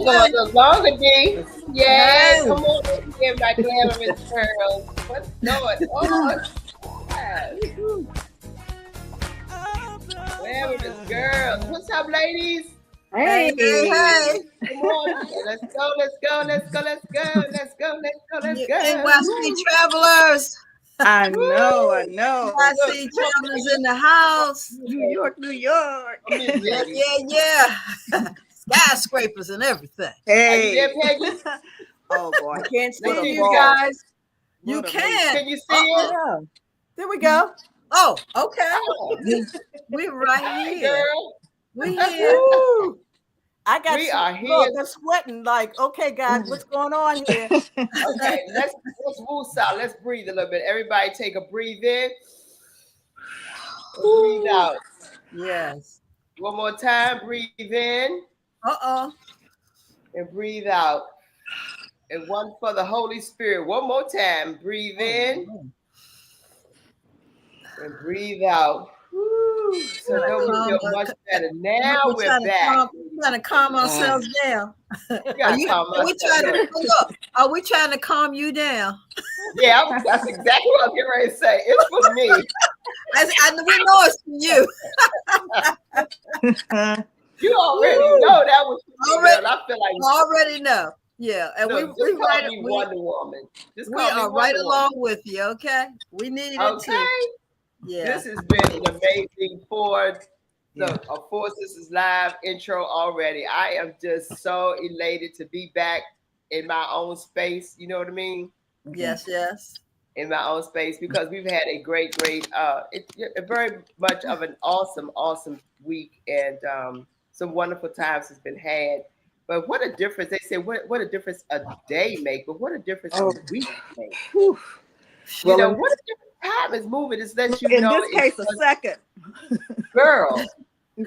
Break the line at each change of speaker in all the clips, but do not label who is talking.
It's going a little longer, D. Yeah,
Hey.
come on here, my glamorous girls. What's going on? Yes. Glamorous girls. What's up, ladies?
Hey.
Hey.
Come on. Let's go, let's go, let's go, let's go, let's go, let's go, let's
You
go.
NYC travelers.
I know.
NYC travelers in the house.
New York.
Yeah. Skyscrapers and everything.
Are you there, Peggy?
Oh boy, I can't
What
see
a
you
ball.
guys.
You
What a
can.
Can you see it?
Yeah. There we go.
Oh, okay.
Oh,
We're right
hi,
here.
girl.
We here.
Woo. I got
We are here.
Look, I'm sweating. Like, okay, guys, what's going on here?
Okay, let's woosah. Let's breathe a little bit. Everybody take a breathe in. Breathe out.
Yes.
One more time. Breathe in and breathe out. And one for the Holy Spirit. One more time. Breathe in and breathe out. Woo. So now we feel much better. Now we're back.
We're trying to calm ourselves down.
Are
we trying to calm you down?
Yeah, that's exactly what I'm getting ready to say. It's for me.
We know it's for you.
You already know that was for me, girl. I feel like
already know. Yeah, and
look,
we
call me Wonder Woman. Just
we
call me
are right along with you. Okay, we needed it too. Yeah,
this has been an amazing 4SistersLIVE intro already. I am just so elated to be back in my own space. You know what I mean?
Yes.
In my own space, because we've had a great, very much of an awesome week, and some wonderful times has been had. But what a difference! They say what a difference a day make, but what a difference a week make. You know what a difference time is moving. Is that you
in
know?
this case, a second.
Girl,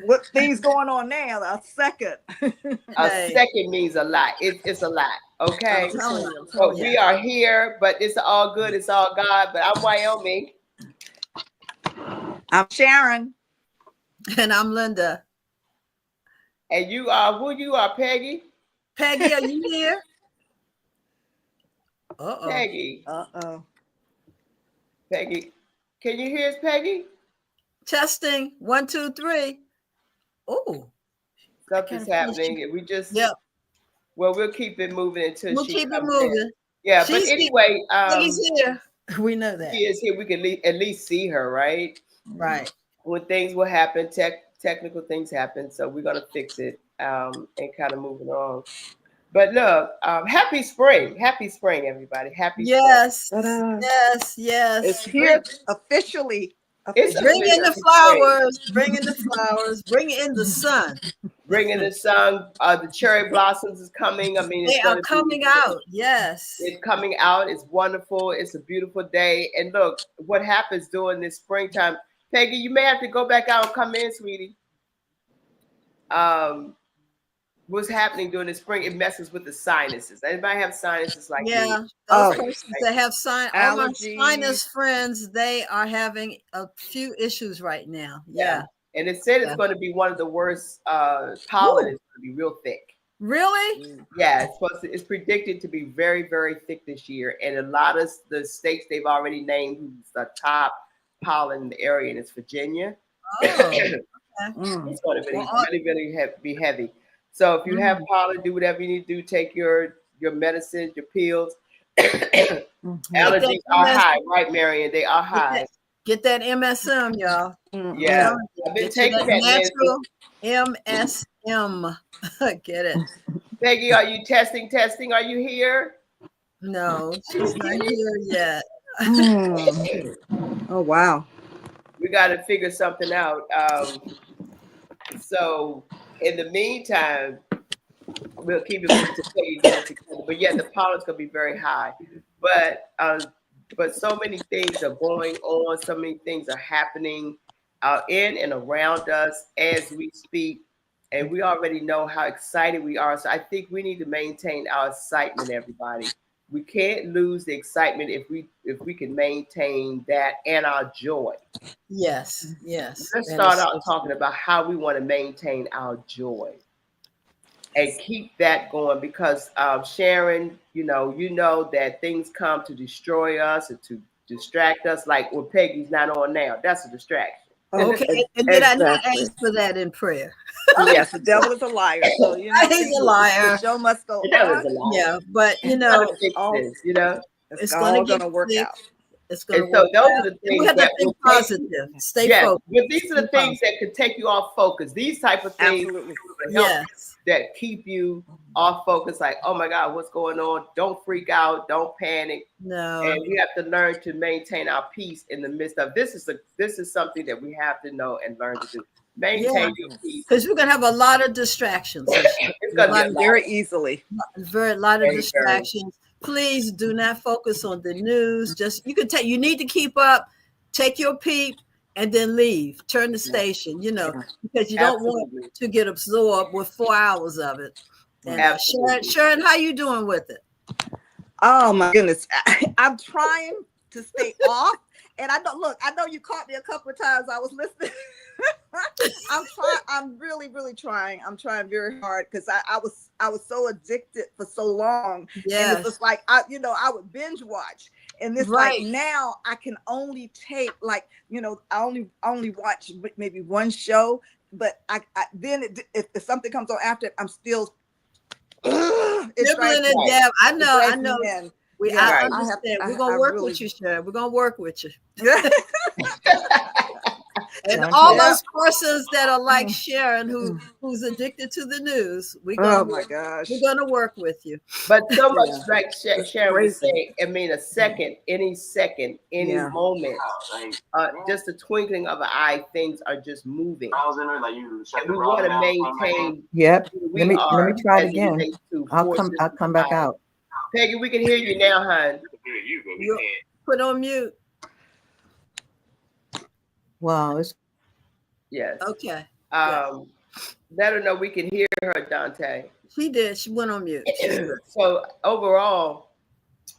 what things going on now? A second.
A second means a lot. It's a lot. Okay, but we are here. But it's all good. It's all God. But I'm Wyoming.
I'm Sharon.
And I'm Linda.
And you are who you are, Peggy.
Peggy, are you here?
Peggy. Peggy, can you hear us, Peggy?
Testing 1, 2, 3. Oh,
something's happening. We just well, we'll keep it moving until
we'll
she
keep it
comes
moving.
in. Yeah, but anyway,
Peggy's here. We know that
she is here. We can at least see her, right?
Right.
When things will happen, technical things happen, so we're gonna fix it and kind of moving on. But look, happy spring, everybody, happy spring.
Yes.
It's
here officially.
It's
bringing the flowers, bringing in the sun.
Bringing the sun, the cherry blossoms is coming. I mean,
they are coming out. Yes,
it's coming out. It's wonderful. It's a beautiful day. And look, what happens during this springtime, Peggy, you may have to go back out and come in, sweetie. What's happening during the spring? It messes with the sinuses. Anybody have sinuses like me?
Those persons that have all my sinus friends, they are having a few issues right now. Yeah.
And it said it's going to be one of the worst. Pollen is going to be real thick.
Really?
Yeah, it's predicted to be very, very thick this year. And a lot of the states they've already named who's the top pollen in the area, and it's Virginia. It's going to be heavy. So if you have pollen, do whatever you need to do. Take your medicines, your pills. Allergies are high, right, Marion? They are high.
Get that MSM, y'all.
Yeah, I've been taking that
natural MSM. Get it.
Peggy, are you testing? Are you here?
No, she's not here yet.
Oh, wow.
We got to figure something out. So in the meantime, we'll keep it together. But yeah, the pollen's going to be very high. But so many things are going on. So many things are happening in and around us as we speak. And we already know how excited we are. So I think we need to maintain our excitement, everybody. We can't lose the excitement if we can maintain that and our joy.
Yes.
Let's start out talking about how we want to maintain our joy. and keep that going, because Sharon, you know that things come to destroy us and to distract us. Like when Peggy's not on now, that's a distraction.
Okay, and did I not ask for that in prayer?
Yes, the devil is a liar. So
he's a liar.
The show must go
on.
Yeah, but
it's
all gonna work out.
It's gonna
so
work
those
out.
are the things
We have to
that
think positive. Stay focused.
But these are the things that could take you off focus. These type of things that keep you off focus. Like, oh my God, what's going on? Don't freak out. Don't panic.
No.
And we have to learn to maintain our peace in the midst of this. This is something that we have to know and learn to do. Maintain your peace,
because we're gonna have a lot of distractions.
It's gonna be
very easily.
A lot of distractions. Please do not focus on the news. Just you need to keep up, take your peep, and then leave. Turn the station, because you don't want to get absorbed with 4 hours of it. And Sharon, how you doing with it?
Oh my goodness. I'm trying to stay off. And I know you caught me a couple of times. I was listening. I'm really, really trying. I'm trying very hard because I was so addicted for so long.
Yeah.
And it's just like I would binge watch. And this like now I can only take I only watch maybe one show, but if something comes on after it, I'm still
I know. I understand. We're gonna work with you, Sharon. We're gonna work with you. And all those persons that are like Sharon, who's addicted to the news, we're gonna work with you.
But so much like Sharon was saying, I mean, any moment, just the twinkling of an eye, things are just moving. And we want to maintain.
Yep. Let me try it again. I'll come back out.
Peggy, we can hear you now, hon.
You put on mute.
Wow.
Yes.
Okay.
Let her know we can hear her, Dante.
She did. She went on mute.
So overall,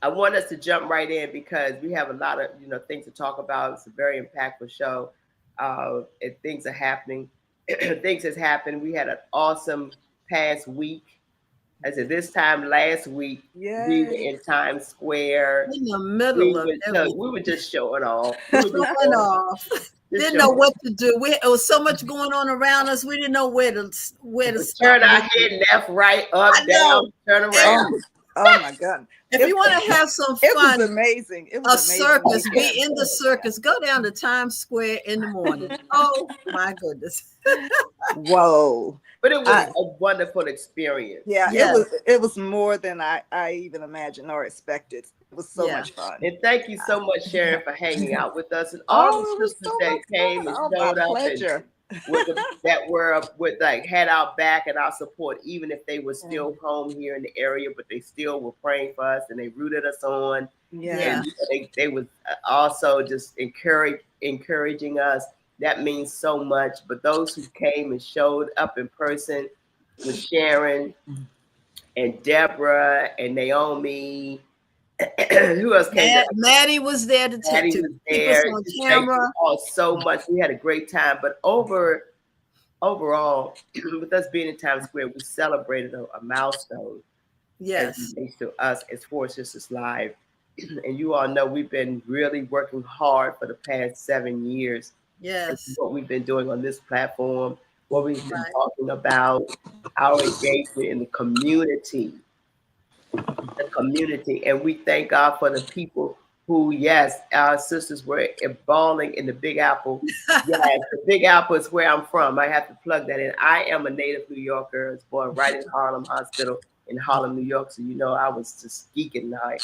I want us to jump right in because we have a lot of things to talk about. It's a very impactful show. And things are happening. Things has happened. We had an awesome past week. I said this time last week, we were in Times Square.
In the middle of
it. We were just showing off.
Didn't know what to do. It was so much going on around us. We didn't know where to
turn our head left, right, up, down, turn around.
Oh my God.
If you want to have some fun,
it was amazing. It was amazing.
Circus, be in the circus. Go down to Times Square in the morning. Oh my goodness.
Whoa.
But it was a wonderful experience.
Yeah, it was more than I even imagined or expected. It was so much fun.
And thank you so much, Sharon, for hanging out with us and all the sisters that came and showed up and had our back and our support, even if they were still home here in the area, but they still were praying for us and they rooted us on.
Yeah.
And they was also just encouraging us. That means so much. But those who came and showed up in person with Sharon and Deborah and Naomi. Who else came?
Maddie was there to keep us on camera.
So much. We had a great time. But overall, with us being in Times Square, we celebrated a milestone.
Yes.
Thanks to us as 4SistersLIVE. And you all know we've been really working hard for the past 7 years.
Yes.
What we've been doing on this platform, what we've been talking about, our engagement in the community. And we thank God for the people who, yes, our sisters were balling in the Big Apple. Yes, the Big Apple is where I'm from. I have to plug that in. I am a native New Yorker. I was born right in Harlem Hospital in Harlem, New York. So, I was just geeking like,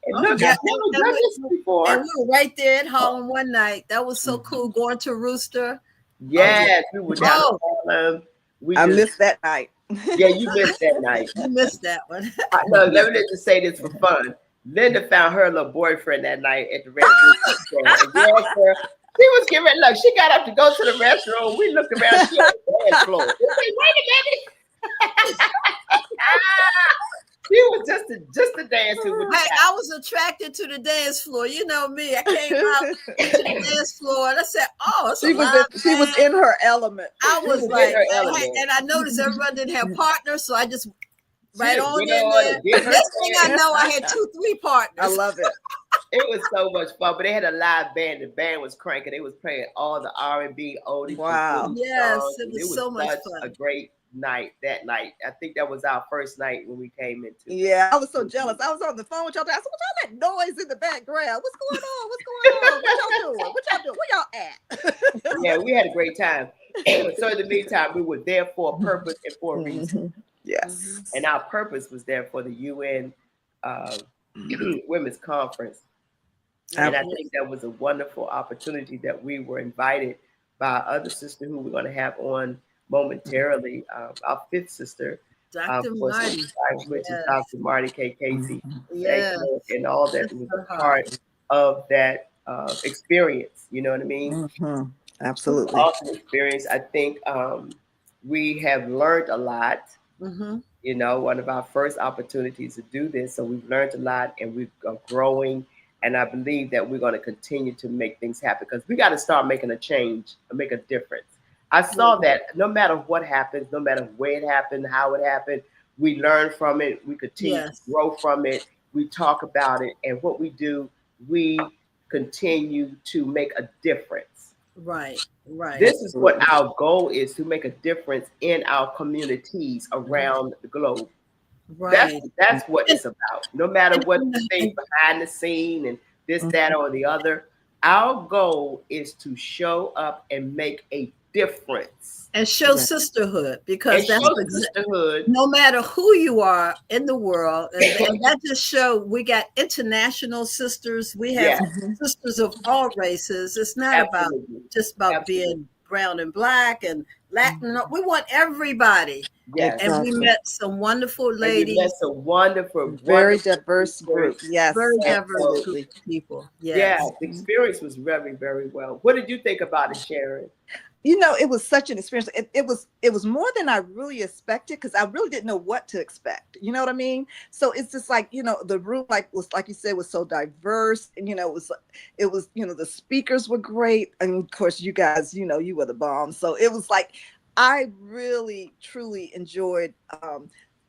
and look, I've never done this before.
And we were right there at Harlem one night. That was so cool, going to Rooster.
Yes, we were down in Harlem.
I missed that night.
Yeah, you missed that night.
You missed that one.
No, let me just say this for fun. Linda found her little boyfriend that night at the Red Rooster. Yes, sir. She was getting ready. Look, she got up to go to the restroom. We looked around. She on the dance floor. Wait a minute. She was just to dance with the
Hey, I was attracted to the dance floor. You know me. I came out to the dance floor and I said, "Oh, it's
she was in her element."
I was like, and I noticed everyone didn't have partners, so I just right on in there. Next thing I know, I had 2-3 partners.
I love it.
It was so much fun, but they had a live band. The band was cranking. They was playing all the R&B, oldies.
Wow.
Yes,
songs.
it was so much fun.
A great night that night. I think that was our first night when we came into.
Yeah, I was so jealous. I was on the phone with y'all. I said, "What y'all that noise in the background? What's going on? What's going on? What y'all doing? What y'all doing? Where y'all at?"
Yeah, we had a great time. So in the meantime, we were there for a purpose and for a reason.
Yes.
And our purpose was there for the UN Women's Conference. And I think that was a wonderful opportunity that we were invited by our other sister who we're going to have on momentarily, our fifth sister,
Dr. Marty,
which is Dr. Marty K. Casey, and all that was a part of that experience. You know what I mean?
Absolutely.
Awesome experience. I think we have learned a lot. You know, one of our first opportunities to do this. So we've learned a lot and we're growing. And I believe that we're going to continue to make things happen because we got to start making a change and make a difference. I saw that no matter what happens, no matter where it happened, how it happened, we learn from it. We continue to grow from it. We talk about it. And what we do, we continue to make a difference.
Right.
This is what our goal is, to make a difference in our communities around the globe.
Right.
That's what it's about. No matter what things behind the scene and this, that, or the other, our goal is to show up and make a difference
and show sisterhood, because that's
sisterhood.
No matter who you are in the world, and that just show we got international sisters. We have sisters of all races. It's not about just about being brown and black and Latin. We want everybody.
Yes.
And we met some wonderful ladies.
We met some wonderful,
very diverse group. Yes,
very diverse group of people. Yes.
Yeah, the experience was very, very well. What did you think about it, Sharon?
You know, it was such an experience. It was more than I really expected, because I really didn't know what to expect. You know what I mean? So it's just like, you know, the room was like you said, was so diverse, and you know, it was you know, the speakers were great, and of course you guys, you know, you were the bomb. So it was like, I really truly enjoyed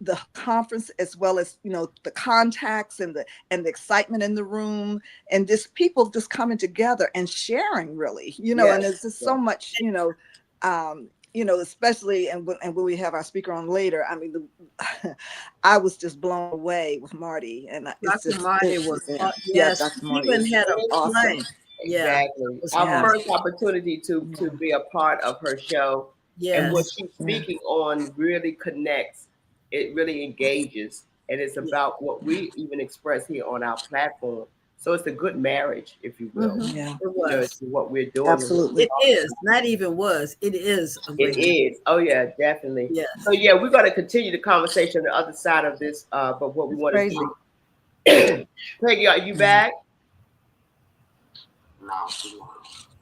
the conference, as well as, you know, the contacts and the excitement in the room, and just people just coming together and sharing, really, you know. And there's just so much, you know, especially and when we have our speaker on later. I mean, I was just blown away with Marty, and
Dr. Marty was
Dr. Marty
even had an awesome.
Exactly. Our first opportunity to be a part of her show, and what she's speaking on really connects. It really engages, and it's about what we even express here on our platform. So it's a good marriage, if you will.
Yeah,
it was.
You know, what we're doing.
Absolutely.
It is. Not even was. It is.
It is. Oh, yeah, definitely.
Yes.
So, yeah, we're going to continue the conversation on the other side of this. But what we want to do. Peggy, are you back?
No.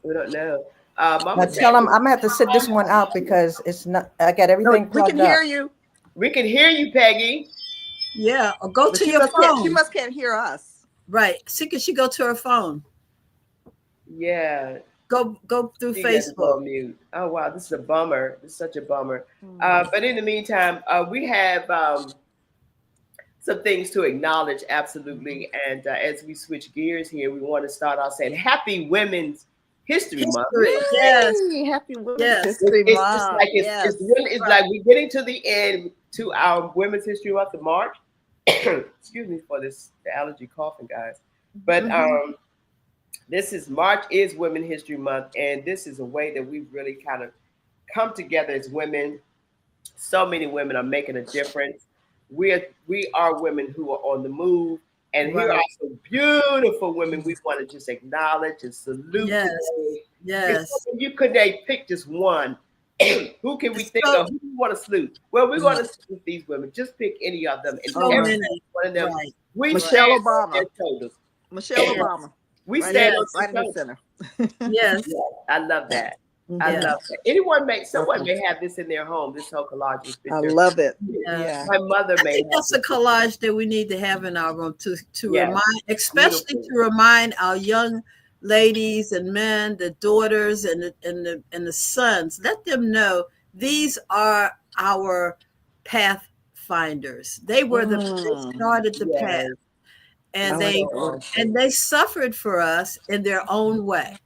We don't know.
Now tell them I'm going to have to sit this one out because it's not, I got everything plugged up.
We can hear you.
We can hear you, Peggy.
Yeah, or go to your phone.
She must can't hear us.
Right. She go to her phone.
Yeah.
Go through Facebook.
Mute. Oh, wow. This is a bummer. It's such a bummer. But in the meantime, we have some things to acknowledge. Absolutely. And as we switch gears here, we want to start off saying Happy Women's History Month.
Yes.
Happy Women's History
It's
Month.
just like it's like we're getting to the end to our Women's History Month of March. Excuse me for this allergy coughing, guys. But this is March is Women's History Month, and this is a way that we've really kind of come together as women. So many women are making a difference. We are women who are on the move. And here are some beautiful women we want to just acknowledge and salute.
Yes.
You could pick just one. Who can we think of? Who do you want to salute? Well, we're going to salute these women. Just pick any of them. And every one of them. We
Michelle Obama.
Michelle Obama. We stand
right in the center.
Yes.
I love that. I love that. Someone may have this in their home, this whole collage.
I love it.
Yeah.
My mother may.
I think that's a collage that we need to have in our room to remind, especially
Beautiful.
to remind our young ladies and men, the daughters and the sons. Let them know these are our pathfinders. They were they started the path, and they suffered for us in their own way.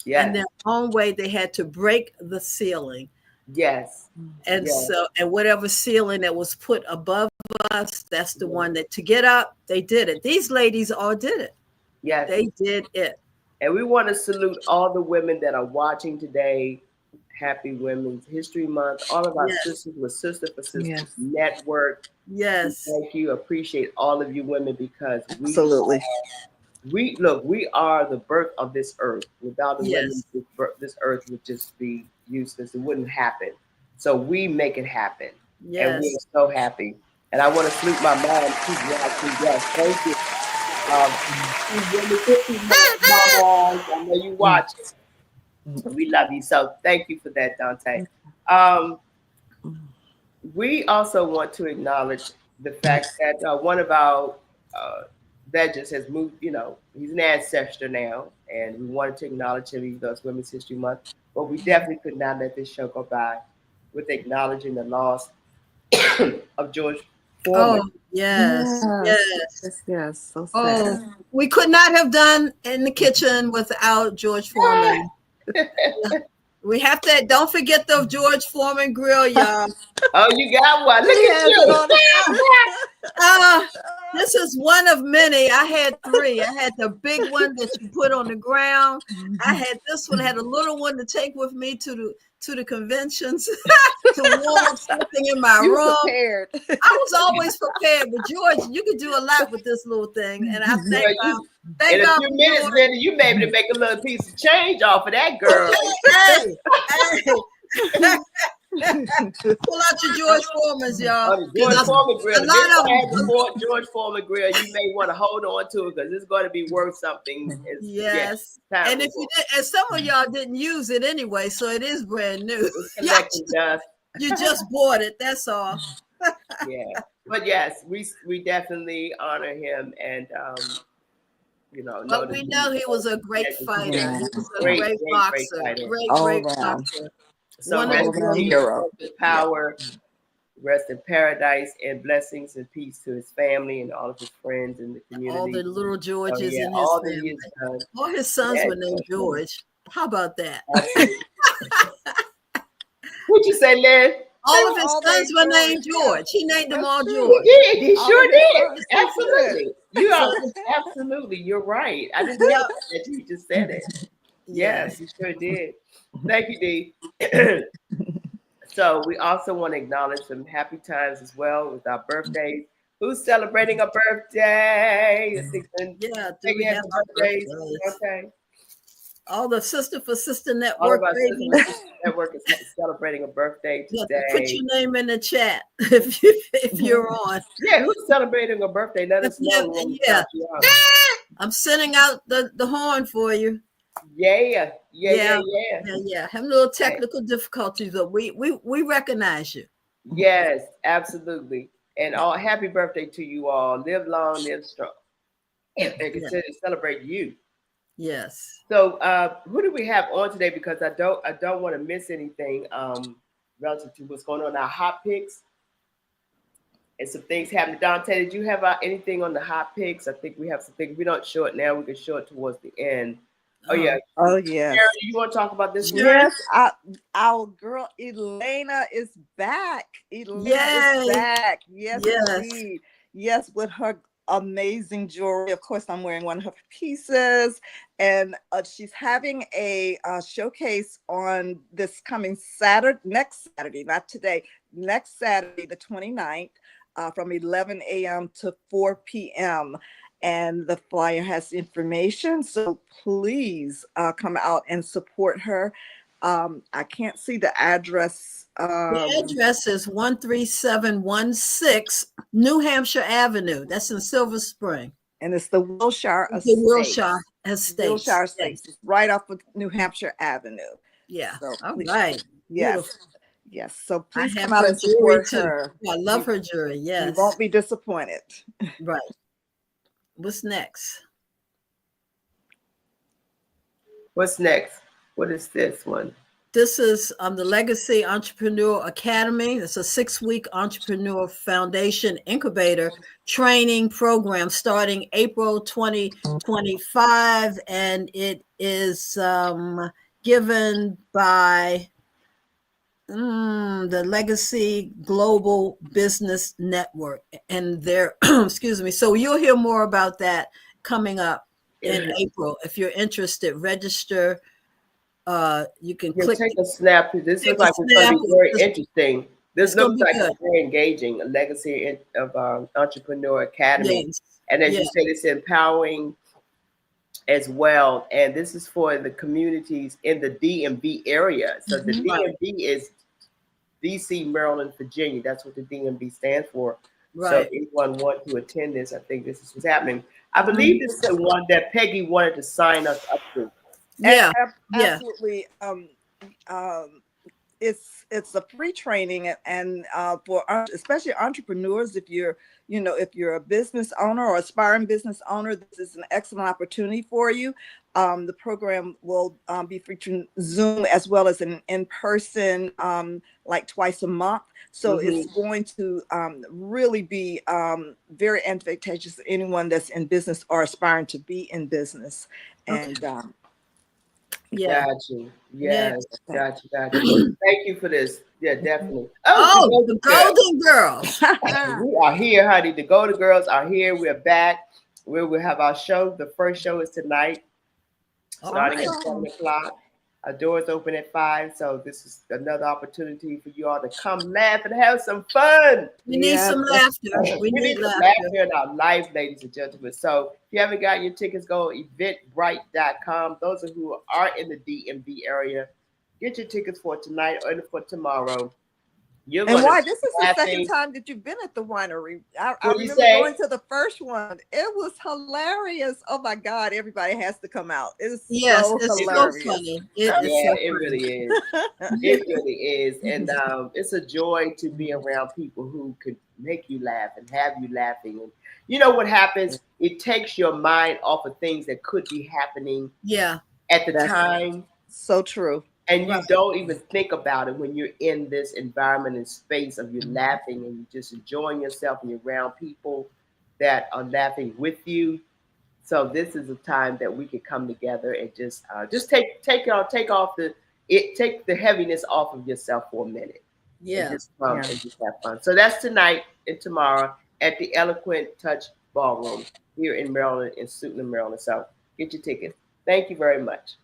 In their own way, they had to break the ceiling.
Yes.
And so, and whatever ceiling that was put above us, that's the one that to get up, they did it. These ladies all did it.
Yes.
They did it.
And we want to salute all the women that are watching today. Happy Women's History Month. All of our sisters with Sister for Sisters Network.
Yes.
Thank you. Appreciate all of you women because we are the birth of this earth. Without the women, this earth would just be useless. It wouldn't happen. So we make it happen.
Yes.
And we are so happy. And I want to salute my mom. She's watching. Yes, thank you. I know you watch it. We love you. So thank you for that, Dante. We also want to acknowledge the fact that one of our veterans has moved, he's an ancestor now, and we wanted to acknowledge him even though it's Women's History Month. But we definitely could not let this show go by with acknowledging the loss of George Foreman.
Oh, yes.
So sad.
Oh, we could not have done In the Kitchen without George Foreman. We have to, don't forget the George Foreman grill, y'all.
Oh, you got one. Look at you.
This is one of many. I had 3. I had the big one that you put on the ground. I had this one. I had a little one to take with me to the conventions to warm up something in my room.
Prepared.
I was always prepared, but George, you could do a lot with this little thing, and I thank God.
In a few minutes, Linda, you may be able to make a little piece of change off of that girl.
Pull out your George Foreman's, y'all.
George Foreman grill. George Foreman grill. You may want to hold on to it because it's going to be worth something.
Yes. And if you did, and some of y'all didn't use it anyway, so it is brand new. You just bought it. That's all.
Yeah. But yes, we definitely honor him, and
but we know he was a great fighter. He was a great boxer. Great boxer.
So rest in peace, power, rest in paradise, and blessings and peace to his family and all of his friends in the community.
All the little Georges in his family. All his sons were named George. How about that?
What'd you say, Lynn?
All of his sons were named George. He named them all George.
He did. He sure did. Absolutely. You are absolutely. You're right. I didn't know that you just said it. Yes, you sure did. Thank you, Dee. So we also want to acknowledge some happy times as well with our birthdays. Who's celebrating a birthday?
Yeah, do we have birthdays? Okay. All the Sister for Sister Network.
All of our Sister Network is celebrating a birthday today.
Put your name in the chat if you're on.
Yeah, who's celebrating a birthday? Let us know.
Yeah. I'm sending out the horn for you.
Yeah.
Have little technical difficulties, but we recognize you.
Yes, absolutely. And happy birthday to you all. Live long, live strong. And consider to celebrate you.
Yes.
So who do we have on today? Because I don't want to miss anything relative to what's going on in our hot picks. And some things happening. Dante, did you have anything on the hot picks? I think we have some things. We don't show it now. We can show it towards the end. Oh yeah.
Yes.
You want to talk about this?
Yes. Our girl Elena is back. Elena is back. Yes, indeed. Yes, with her amazing jewelry. Of course, I'm wearing one of her pieces, and she's having a showcase on this coming next Saturday, not today, next Saturday, the 29th, from 11 a.m. to 4 p.m. And the flyer has information, so please come out and support her. I can't see the address.
The address is 13716 New Hampshire Avenue. That's in Silver Spring.
And it's the Wilshire Estate.
The Wilshire Estate.
Wilshire Estate. It's right off of New Hampshire Avenue.
Yeah.
So
All
please,
right.
yes,
Beautiful.
yes. So
I
please
have
come out
her
and
jewelry
support
too.
her.
I love her jewelry.
You
Yes.
won't be disappointed.
Right. What's next?
What's next? What is this one?
This is the Legacy Entrepreneur Academy. It's a 6-week entrepreneur foundation incubator training program starting April 2025. And it is given by the Legacy Global Business Network. And they're, excuse me. So you'll hear more about that coming up in April. If you're interested, register. You can click.
Take a snap. This looks like it's going to be very interesting. This looks like it's very engaging. A Legacy of Entrepreneur Academy,
Yes.
And as you said, it's empowering as well. And this is for the communities in the DMV area. So the DMV is DC, Maryland, Virginia. That's what the DMV stands for. Right. So if anyone want to attend this, I think this is what's happening. I believe this is the one that Peggy wanted to sign us up to.
Yeah, absolutely. It's a free training, and for especially entrepreneurs, if you're a business owner or aspiring business owner, this is an excellent opportunity for you. The program will be featuring Zoom as well as an in-person, like twice a month. So it's going to really be very advantageous to anyone that's in business or aspiring to be in business. And
Got you. Yes. Got you. Thank you for this. Yeah, definitely.
Oh, the Golden Girls.
We are here, honey. The Golden Girls are here. We're back. We will have our show. The first show is tonight, starting at 7 o'clock. Our doors open at 5. So this is another opportunity for you all to come laugh and have some fun.
We need some laughter.
We need some laughter in our life, ladies and gentlemen. So if you haven't got your tickets, go eventbrite.com. Those of who are in the DMV area, get your tickets for tonight or for tomorrow.
And why? This is the second time that you've been at the winery. I remember going to the first one. It was hilarious. Oh my God! Everybody has to come out. It's so hilarious.
So funny.
It really is. It really is, and it's a joy to be around people who could make you laugh and have you laughing. And you know what happens? It takes your mind off of things that could be happening. At the time.
So true.
And you don't even think about it when you're in this environment and space of you laughing and you're just enjoying yourself and you're around people that are laughing with you. So this is a time that we can come together and just take the heaviness off of yourself for a minute. And just come and just have fun. So that's tonight and tomorrow at the Eloquent Touch Ballroom here in Maryland, in Suitland, Maryland. So get your tickets. Thank you very much.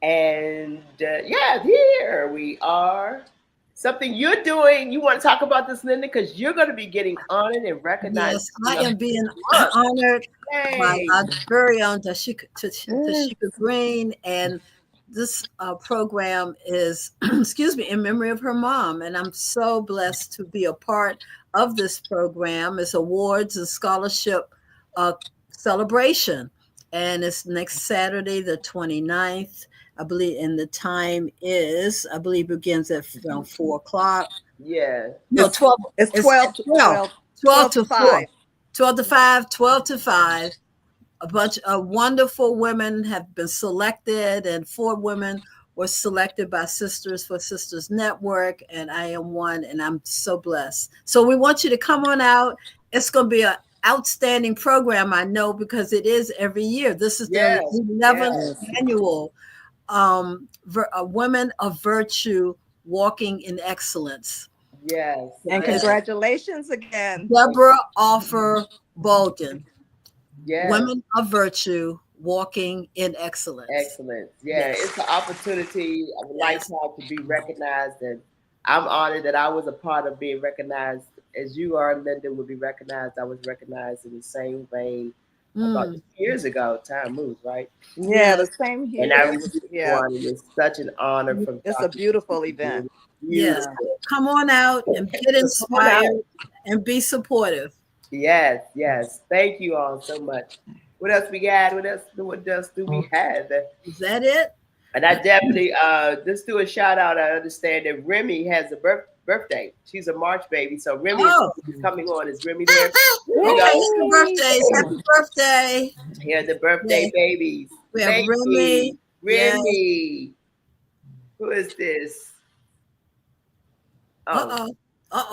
And here we are. Something you're doing. You want to talk about this, Linda? Because you're going to be getting honored and recognized.
Yes, I am being honored by our very own Tashika Green. And this program is, in memory of her mom. And I'm so blessed to be a part of this program. It's awards and scholarship celebration. And it's next Saturday, the 29th. I believe, and the time is, begins at around 4 o'clock.
Yeah.
No, 12.
It's 12 to 5.
12 to 5, 12 to 5. A bunch of wonderful women have been selected, and 4 women were selected by Sisters for Sisters Network, and I am one, and I'm so blessed. So we want you to come on out. It's going to be an outstanding program, I know, because it is every year. This is the 11th annual Women of Virtue Walking in Excellence.
Yes.
And congratulations again.
Deborah Offer Bolden.
Yes.
Women of Virtue Walking in Excellence.
Excellence. Yeah, it's an opportunity of a lifetime to be recognized. And I'm honored that I was a part of being recognized as you are, Linda, would be recognized. I was recognized in the same vein. About 2 years ago. Time moves, right?
Yeah, the same here.
And I received one. It's such an honor from
It's a beautiful event.
Yes. Come on out and get inspired and be supportive.
Yes. Thank you all so much. What else we got? What else do we have?
Is that it?
And I definitely just do a shout out. I understand that Remy has a birthday. She's a March baby, so Remy is coming on. Is Remy there?
Okay, happy birthdays. Happy birthday.
Here are the birthday babies.
We have
Thank
Remy.
you. Remy. Who is this?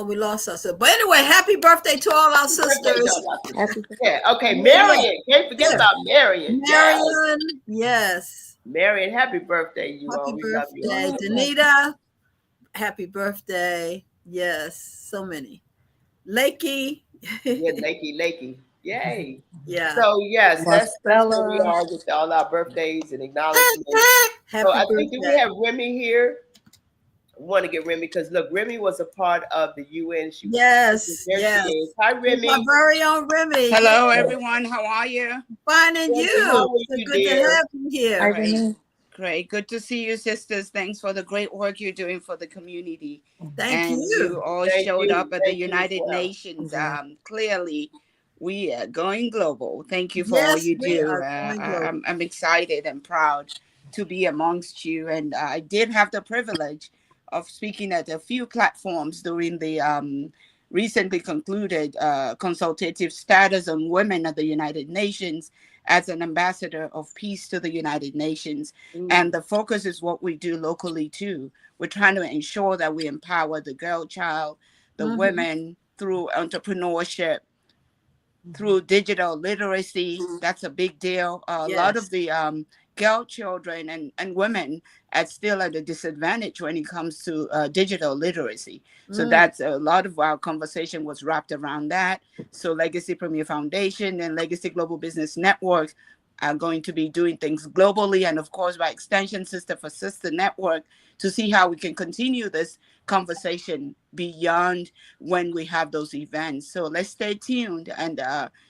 We lost us. But anyway, happy birthday to all our sisters.
Yeah, okay, Marion. Can't forget about Marion.
Marion, yes.
Marion, happy birthday, you
happy
all. We love you
birthday,
all.
Danita. Happy birthday. Yes, so many. Lakey.
Yeah, Lakey. Yay.
Yeah.
So yes, that's where we are with all our birthdays and acknowledgments. So I think, do we have Remy here? I want to get Remy because look, Remy was a part of the UN.
Yes.
She is. Hi, Remy.
My very own Remy.
Hello, everyone. How are you?
Fine, and you? Good to have you here.
Great. Good to see you, sisters. Thanks for the great work you're doing for the community.
Thank you.
You all showed up at the United Nations. Clearly, we are going global. Thank you for all you do. I'm excited and proud to be amongst you. And I did have the privilege of speaking at a few platforms during the recently concluded consultative status on women at the United Nations as an ambassador of peace to the United Nations. And the focus is what we do locally too. We're trying to ensure that we empower the girl child, the women through entrepreneurship, through digital literacy. That's a big deal. A lot of the girl children and women are still at a disadvantage when it comes to digital literacy. So that's a lot of our conversation was wrapped around that. So Legacy Premier Foundation and Legacy Global Business Network are going to be doing things globally, and of course by extension Sister for Sister Network, to see how we can continue this conversation beyond when we have those events. So let's stay tuned and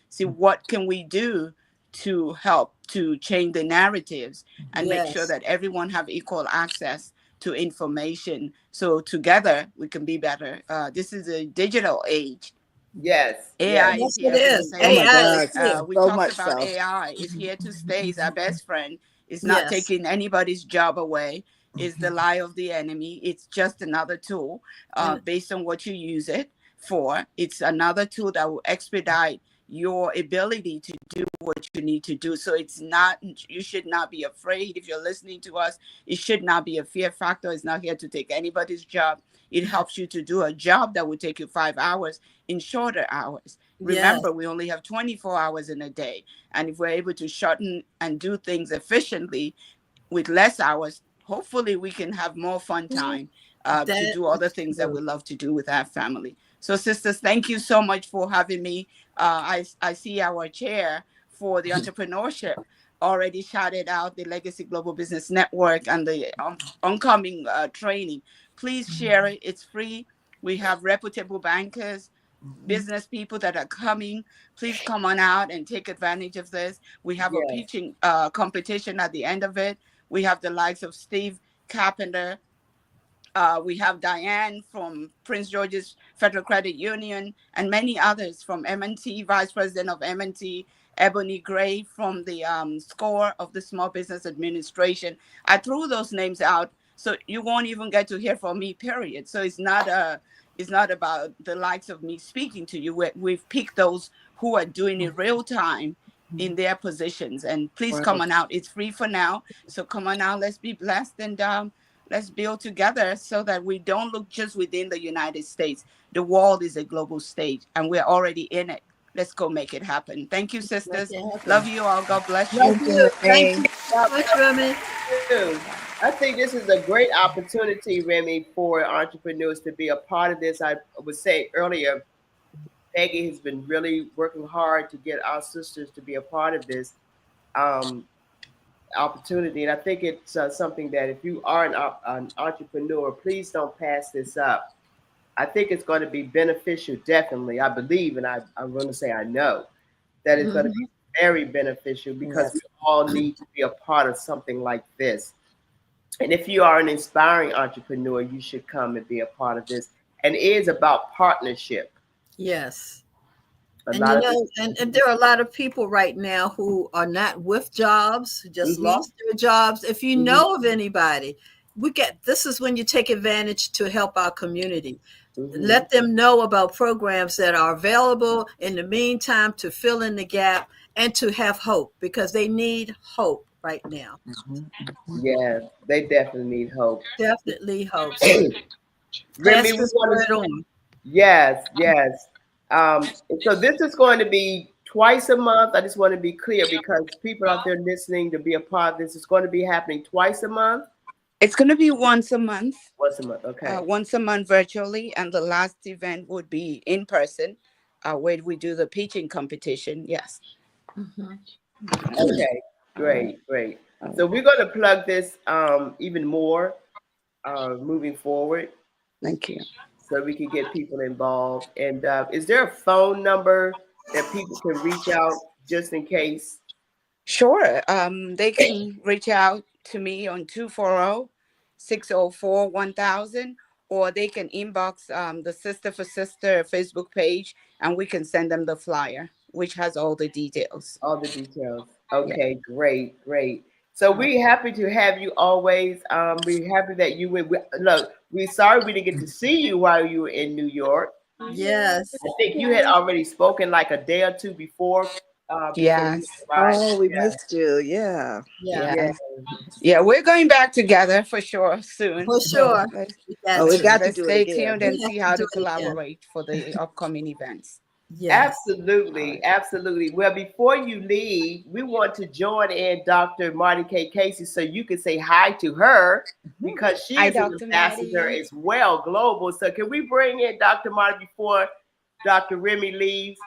see what can we do to help to change the narratives and make sure that everyone have equal access to information. So together we can be better. This is a digital age.
Yes.
AI
yes.
is here.
It is. AI.
We talked about AI. It's here to stay. It's our best friend. It's not taking anybody's job away. It's the lie of the enemy. It's just another tool based on what you use it for. It's another tool that will expedite your ability to do what you need to do. So it's not, you should not be afraid. If you're listening to us, it should not be a fear factor. It's not here to take anybody's job. It helps you to do a job that would take you 5 hours in shorter hours. Remember, we only have 24 hours in a day. And if we're able to shorten and do things efficiently with less hours, hopefully we can have more fun time to do all the things that we love to do with our family. So sisters, thank you so much for having me. I see our chair for the entrepreneurship already shouted out the Legacy Global Business Network and the oncoming training. Please share it. It's free. We have reputable bankers, business people that are coming. Please come on out and take advantage of this. We have a pitching competition at the end of it. We have the likes of Steve Carpenter. We have Diane from Prince George's Federal Credit Union and many others from M&T, Vice President of M&T, Ebony Gray from the SCORE of the Small Business Administration. I threw those names out so you won't even get to hear from me, period. So it's not about the likes of me speaking to you. We've picked those who are doing it real time in their positions. And please come on out. It's free for now. So come on out. Let's be blessed and let's build together so that we don't look just within the United States. The world is a global stage and we're already in it. Let's go make it happen. Thank you, sisters. Love you all. God bless you.
Thank you. Thank you so much, Remy.
I think this is a great opportunity, Remy, for entrepreneurs to be a part of this. I was saying earlier, Peggy has been really working hard to get our sisters to be a part of this opportunity. And I think it's something that if you are an entrepreneur, please don't pass this up. I think it's going to be beneficial, definitely. I believe, and I'm going to say I know, that it's going to be very beneficial because we all need to be a part of something like this. And if you are an inspiring entrepreneur, you should come and be a part of this. And it is about partnership.
Yes. And there are a lot of people right now who are not with jobs, who just lost their jobs. If you know of anybody, this is when you take advantage to help our community. Let them know about programs that are available in the meantime to fill in the gap and to have hope, because they need hope right now.
Yeah, they definitely need hope.
Definitely hope.
Remy, we want to. Yes. So this is going to be twice a month. I just want to be clear, because people out there listening to be a part of this, it's going to be happening twice a month.
It's going to be once a month.
Once a month, okay.
Once a month virtually, and the last event would be in person, where we do the pitching competition. Yes.
Okay, great. So we're going to plug this even more moving forward.
Thank you.
So we can get people involved. And is there a phone number that people can reach out just in case?
Sure. They can reach out to me on 240-604-1000, or they can inbox the Sister for Sister Facebook page, and we can send them the flyer, which has all the details.
All the details. Okay, yeah. Great. So we're happy to have you always. We're happy that you went. Look, we're sorry we didn't get to see you while you were in New York.
Yes.
I think you had already spoken like a day or two before.
Yes.
Oh, we missed you. Yeah.
We're going back together for sure soon.
For sure.
We got to do it again.
Stay tuned and see how to collaborate for the upcoming events.
Yes. Absolutely. Well, before you leave, we want to join in Dr. Marty K. Casey so you can say hi to her, because she is an ambassador as well, global. So can we bring in Dr. Marty before Dr. Remy leaves?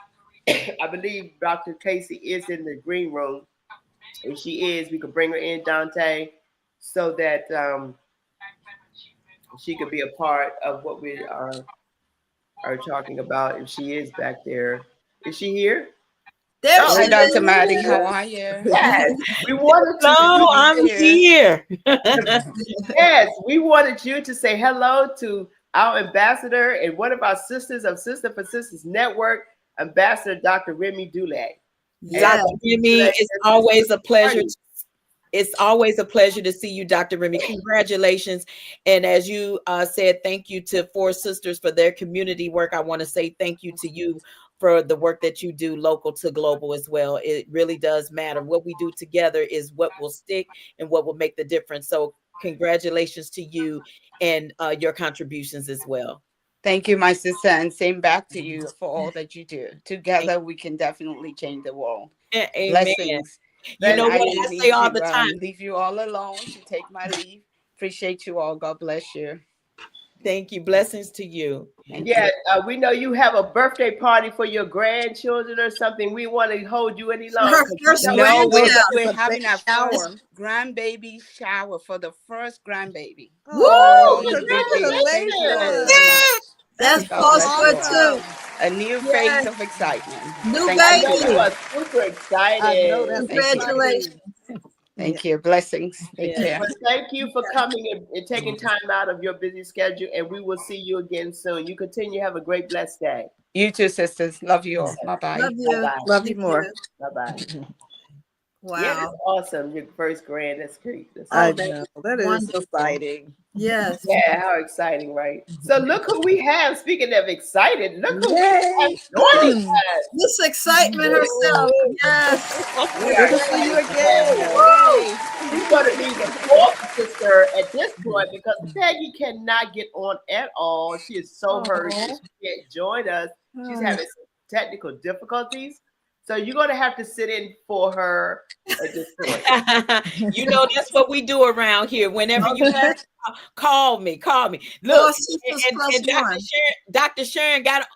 I believe Dr. Casey is in the green room. If she is, we could bring her in, Dante, so that she could be a part of what we are talking about. If she is back there. Is she here?
There
she is. Dr. Maddie, how are you?
Yes, we wanted to.
Hello, I'm here.
Yes, we wanted you to say hello to our ambassador and one of our sisters of Sister for Sisters Network, Ambassador Dr. Remy Dulac.
Dr. Remy, it's always a pleasure. It's always a pleasure to see you, Dr. Remy. Congratulations. And as you said, thank you to 4Sisters for their community work. I want to say thank you to you for the work that you do local to global as well. It really does matter. What we do together is what will stick and what will make the difference. So congratulations to you and your contributions as well.
Thank you, my sister, and same back to you for all that you do. Together, we can definitely change the world.
Amen.
Blessings.
You know what I say all the time.
Leave you all alone to take my leave. Appreciate you all. God bless you.
Thank you. Blessings to you.
We know you have a birthday party for your grandchildren or something. We want to hold you any longer.
No, we're having a grandbaby shower for the first grandbaby.
Oh, congratulations.
That's good too.
A new phase of excitement.
New baby.
You are super excited.
Congratulations.
Thank you. Blessings. Take care.
Well, thank you for coming and taking time out of your busy schedule, and we will see you again soon. You continue. Have a great, blessed day.
You too, sisters. Love you all. Bye-bye.
Love you.
Bye-bye.
Love you more.
Bye-bye.
Wow.
Yeah, that's awesome. Your first grand. That's great.
I know. That is exciting.
Yes.
Yeah, how exciting, right? So look who we have. Speaking of excited, look who we have joining us.
This excitement herself. Yes.
Good to see you again.
She's going to be the fourth sister at this point because Peggy cannot get on at all. She is so hurt. She can't join us. She's having some technical difficulties. So you're going to have to sit in for her at this point.
You know, that's what we do around here. Whenever you have, call me. Look, and Dr. Sharon got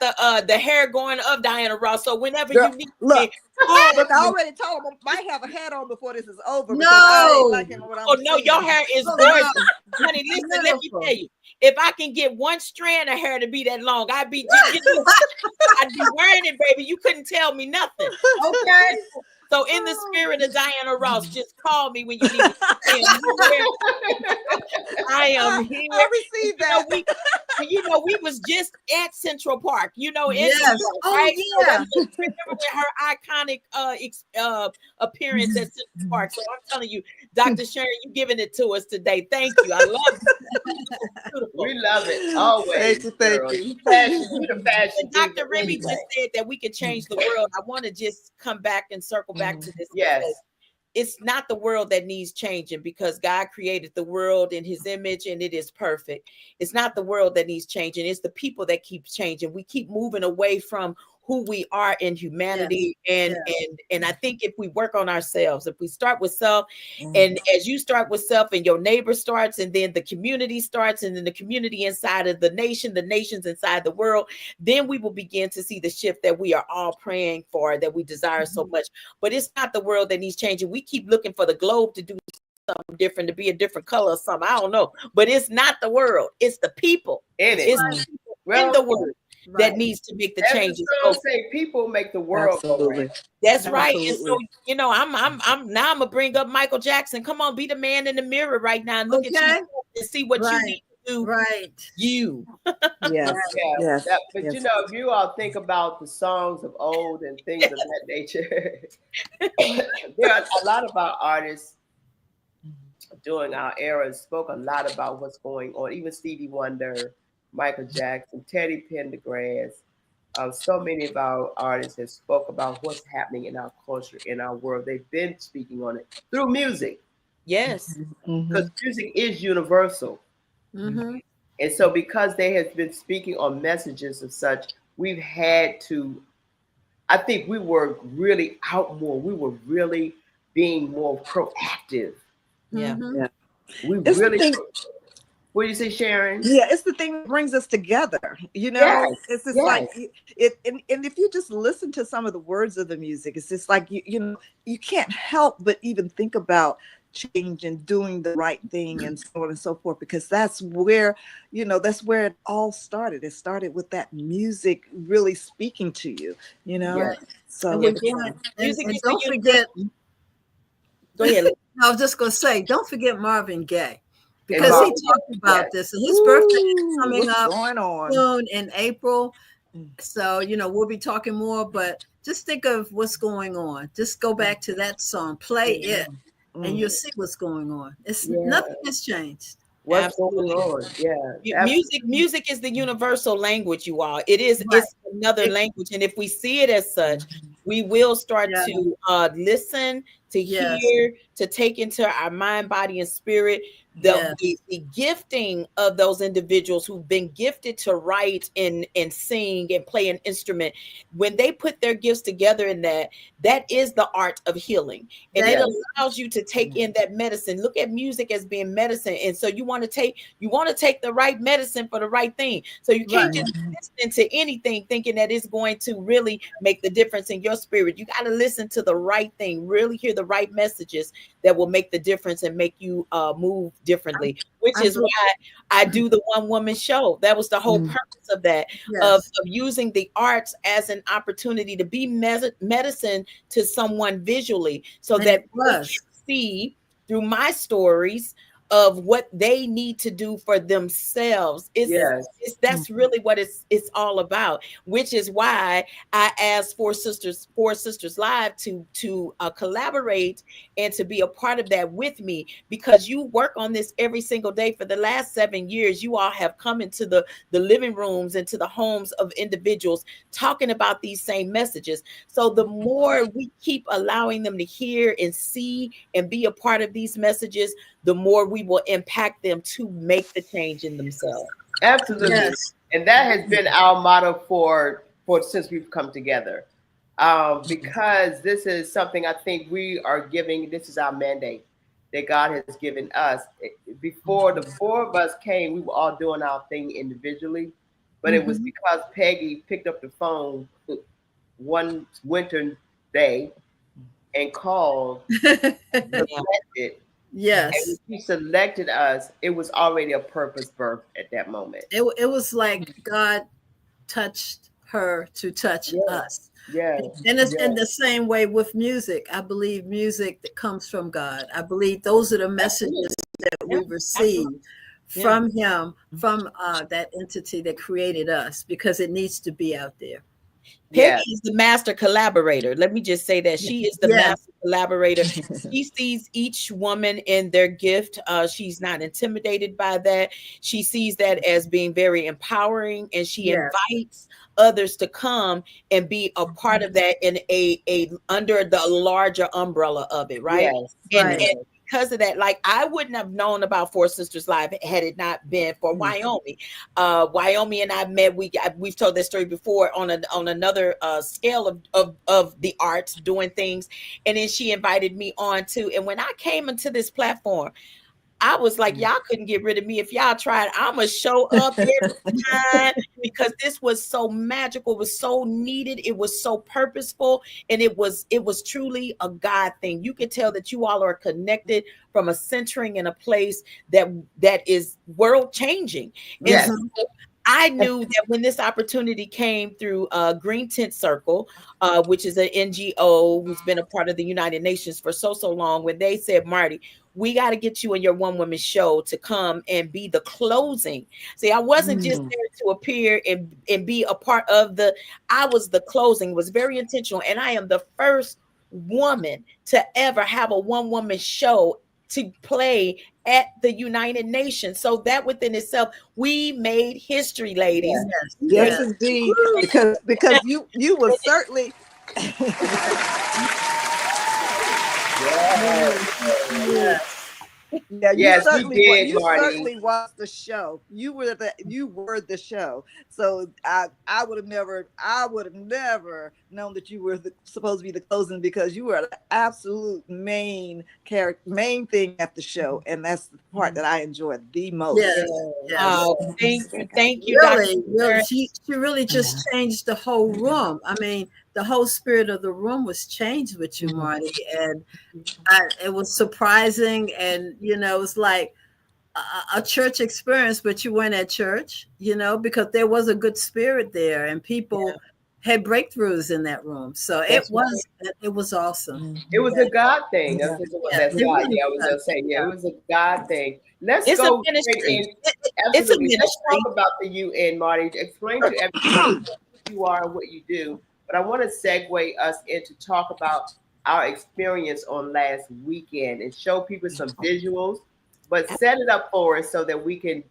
the hair going of Diana Ross. So whenever you need
look, I already told him I might have a hat on before this is over.
No, your hair is gorgeous. Honey, listen, let me tell you. If I can get one strand of hair to be that long, I'd be wearing it, baby. You couldn't tell me nothing. Okay. So in the spirit of Diana Ross, just call me when you need me. I am here.
I received that.
you know, we was just at Central Park, you know, in New
Yes.
York,
Oh,
right?
yeah.
So remember her iconic appearance at Central Park. So I'm telling you, Dr. Sharon, you giving it to us today. Thank you. I love it. Beautiful.
We love it always.
Thank you.
You the fashion.
Dr. Remy
Anyway.
just said that we could change the world. I want to just come back and circle back to this.
Yes.
It's not the world that needs changing, because God created the world in his image and it is perfect. It's not the world that needs changing. It's the people that keep changing. We keep moving away from who we are in humanity.
Yes.
And I think if we work on ourselves, if we start with self, and as you start with self and your neighbor starts, and then the community starts, and then the community inside of the nation, the nations inside the world, then we will begin to see the shift that we are all praying for, that we desire so much. But it's not the world that needs changing. We keep looking for the globe to do something different, to be a different color or something. I don't know. But it's not the world. It's the people.
In it.
It's the people in the world that needs to make the changes.
So say people make the world go round.
That's right. And so, you know, I'm now I'm gonna bring up Michael Jackson. Come on, be the man in the mirror right now and look at you and see what you need to do.
Right.
You.
Yes.
Yes. But you know, if you all think about the songs of old and things of that nature, there are a lot of our artists during our era spoke a lot about what's going on. Even Stevie Wonder, Michael Jackson, Teddy Pendergrass, so many of our artists have spoke about what's happening in our culture, in our world. They've been speaking on it through music.
Yes.
Because music is universal. And so because they have been speaking on messages of such, we've had to, I think we were really out more. We were really being more proactive.
Yeah.
We really... What do you say, Sharon?
Yeah, it's the thing that brings us together. You know, it's just like it. And if you just listen to some of the words of the music, it's just like you know, you can't help but even think about change and doing the right thing and so on and so forth, because that's where, you know, that's where it all started. It started with that music really speaking to you. You know, so
and don't forget.
Go ahead.
I was just gonna say, don't forget Marvin Gaye. Because he talked about this, and his birthday is coming up soon in April. So, you know, we'll be talking more, but just think of what's going on. Just go back to that song, play it, and you'll see what's going on. It's nothing has changed.
What's going on? Yeah.
Music is the universal language, you all. It's another language. And if we see it as such, we will start to listen, to hear, to take into our mind, body, and spirit the gifting of those individuals who've been gifted to write and sing and play an instrument. When they put their gifts together in that is the art of healing. And it allows you to take in that medicine. Look at music as being medicine. And so you want to take the right medicine for the right thing. So you can't just listen to anything thinking that it's going to really make the difference in your spirit. You got to listen to the right thing, really hear the right messages that will make the difference and make you move differently, which is why I do the one woman show. That was the whole purpose of that, of using the arts as an opportunity to be medicine to someone visually, so that we can see through my stories of what they need to do for themselves. That's really what it's all about, which is why I asked 4SistersLIVE to collaborate and to be a part of that with me, because you work on this every single day. For the last 7 years, you all have come into the living rooms, into the homes of individuals talking about these same messages. So the more we keep allowing them to hear and see and be a part of these messages, the more we will impact them to make the change in themselves.
Absolutely. And that has been our motto for since we've come together. Because this is something I think we are giving, this is our mandate that God has given us. Before the four of us came, we were all doing our thing individually, but it was because Peggy picked up the phone one winter day and called, selected.
Yes.
And when he selected us, it was already a purpose birth at that moment.
It was like God touched her to touch us.
Yeah.
And it's in the same way with music. I believe music that comes from God. I believe those are the messages that we receive from him, from that entity that created us, because it needs to be out there.
Peggy is the master collaborator. Let me just say that she is the master collaborator. She sees each woman in their gift. She's not intimidated by that. She sees that as being very empowering, and she invites others to come and be a part of that in a under the larger umbrella of it, right? And because of that, like, I wouldn't have known about 4SistersLIVE had it not been for Wyoming. Wyoming and I met. We've told this story before on another scale of the arts, doing things, and then she invited me on too. And when I came into this platform, I was like, y'all couldn't get rid of me if y'all tried. I'ma show up every time, because this was so magical, it was so needed, it was so purposeful, and it was truly a God thing. You could tell that you all are connected from a centering in a place that is world changing.
Yes.
And so I knew that when this opportunity came through Green Tent Circle, which is an NGO who's been a part of the United Nations for so long, when they said, Marty, we got to get you in your one woman show to come and be the closing. See, I wasn't just there to appear and be a part of I was the closing. It was very intentional. And I am the first woman to ever have a one woman show to play at the United Nations. So that within itself, we made history, ladies.
Yes, indeed. Because you were certainly
Yes,
you
Marty.
certainly watched the show. You were the show. So I would have never known that you were supposed to be the closing, because you were the absolute main thing at the show, and that's the part that I enjoyed the most.
Oh, thank you,
really, she really just changed the whole room. I mean, the whole spirit of the room was changed with you, Marty, and it was surprising. And it was like a church experience, but you weren't at church, because there was a good spirit there, and people had breakthroughs in that room. So it was awesome.
It was a God thing. That's what that's God. I was gonna say, it was a God thing. Let's go. Absolutely. Let's talk about the UN, Marty. Explain to everyone who you are and what you do. But I want to segue us into talk about our experience on last weekend and show people some visuals, but set it up for us so that we can